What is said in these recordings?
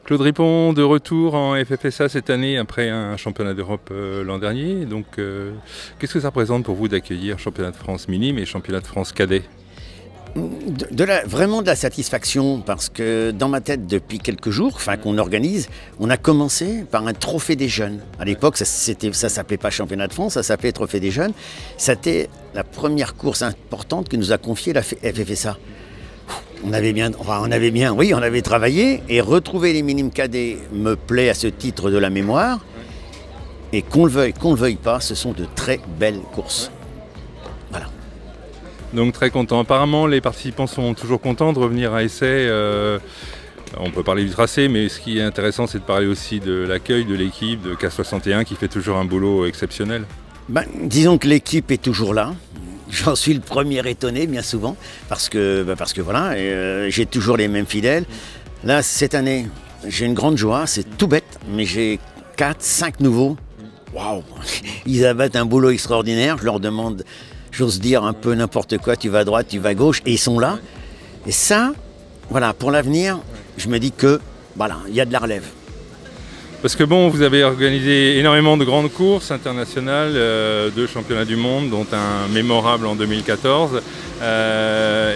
Claude Ripon de retour en FFSA cette année après un championnat d'Europe l'an dernier. Donc, qu'est-ce que ça représente pour vous d'accueillir championnat de France minime et championnat de France cadet? Vraiment de la satisfaction, parce que dans ma tête, depuis quelques jours, qu'on organise, on a commencé par un trophée des jeunes. À l'époque, ça s'appelait pas championnat de France, ça s'appelait trophée des jeunes. C'était la première course importante que nous a confiée la FFSA. On avait travaillé, et retrouver les minimes cadets me plaît à ce titre de la mémoire. Et qu'on le veuille pas, ce sont de très belles courses. Voilà. Donc très content. Apparemment, les participants sont toujours contents de revenir à Essay. On peut parler du tracé, mais ce qui est intéressant, c'est de parler aussi de l'accueil de l'équipe de K61 qui fait toujours un boulot exceptionnel. Disons que l'équipe est toujours là. J'en suis le premier étonné bien souvent, parce que voilà, j'ai toujours les mêmes fidèles. Là, cette année, j'ai une grande joie, c'est tout bête, mais j'ai 4-5 nouveaux. Waouh! Ils abattent un boulot extraordinaire, je leur demande, j'ose dire un peu n'importe quoi, tu vas à droite, tu vas à gauche, et ils sont là. Et ça, voilà, pour l'avenir, je me dis que, voilà, il y a de la relève. Parce que bon, vous avez organisé énormément de grandes courses internationales, 2 championnats du monde, dont un mémorable en 2014.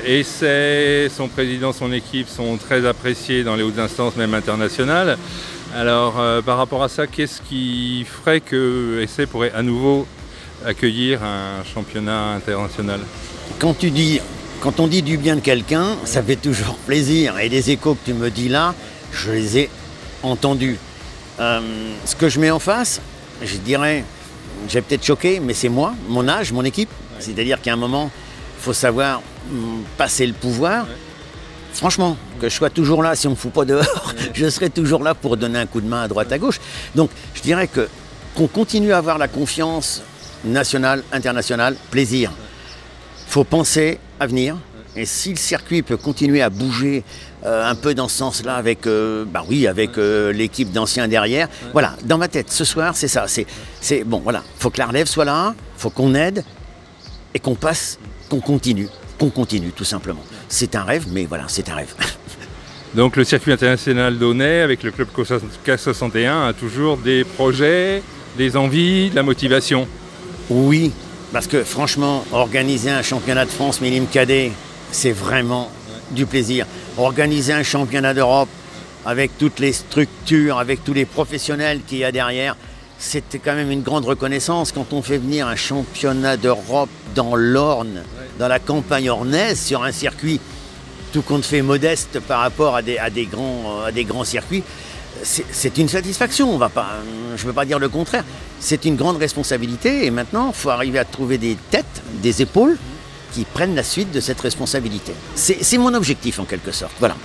Essay, son président, son équipe sont très appréciés dans les hautes instances, même internationales. Alors, par rapport à ça, qu'est-ce qui ferait que Essay pourrait à nouveau accueillir un championnat international? Quand on dit du bien de quelqu'un, ça fait toujours plaisir. Et les échos que tu me dis là, je les ai entendus. Ce que je mets en face, je dirais, j'ai peut-être choqué, mais c'est moi, mon âge, mon équipe. C'est-à-dire qu'à un moment, il faut savoir passer le pouvoir. Franchement, que je sois toujours là, si on ne me fout pas dehors, je serai toujours là pour donner un coup de main à droite, à gauche. Donc, je dirais qu'on continue à avoir la confiance nationale, internationale, plaisir. Il faut penser à venir. Et si le circuit peut continuer à bouger un peu dans ce sens-là avec, l'équipe d'anciens derrière, voilà, dans ma tête, ce soir, c'est ça. C'est bon, voilà, faut que la relève soit là, faut qu'on aide et qu'on passe, qu'on continue, tout simplement. C'est un rêve, mais voilà, c'est un rêve. Donc le circuit international d'Aunay, avec le club K61, a toujours des projets, des envies, de la motivation. Oui, parce que franchement, organiser un championnat de France minime cadet, c'est vraiment du plaisir. Organiser un championnat d'Europe avec toutes les structures, avec tous les professionnels qu'il y a derrière, c'était quand même une grande reconnaissance. Quand on fait venir un championnat d'Europe dans l'Orne, dans la campagne ornaise, sur un circuit tout compte fait modeste par rapport à des grands circuits, c'est une satisfaction. Je ne veux pas dire le contraire. C'est une grande responsabilité, et maintenant, il faut arriver à trouver des têtes, des épaules qui prennent la suite de cette responsabilité. C'est mon objectif en quelque sorte, voilà.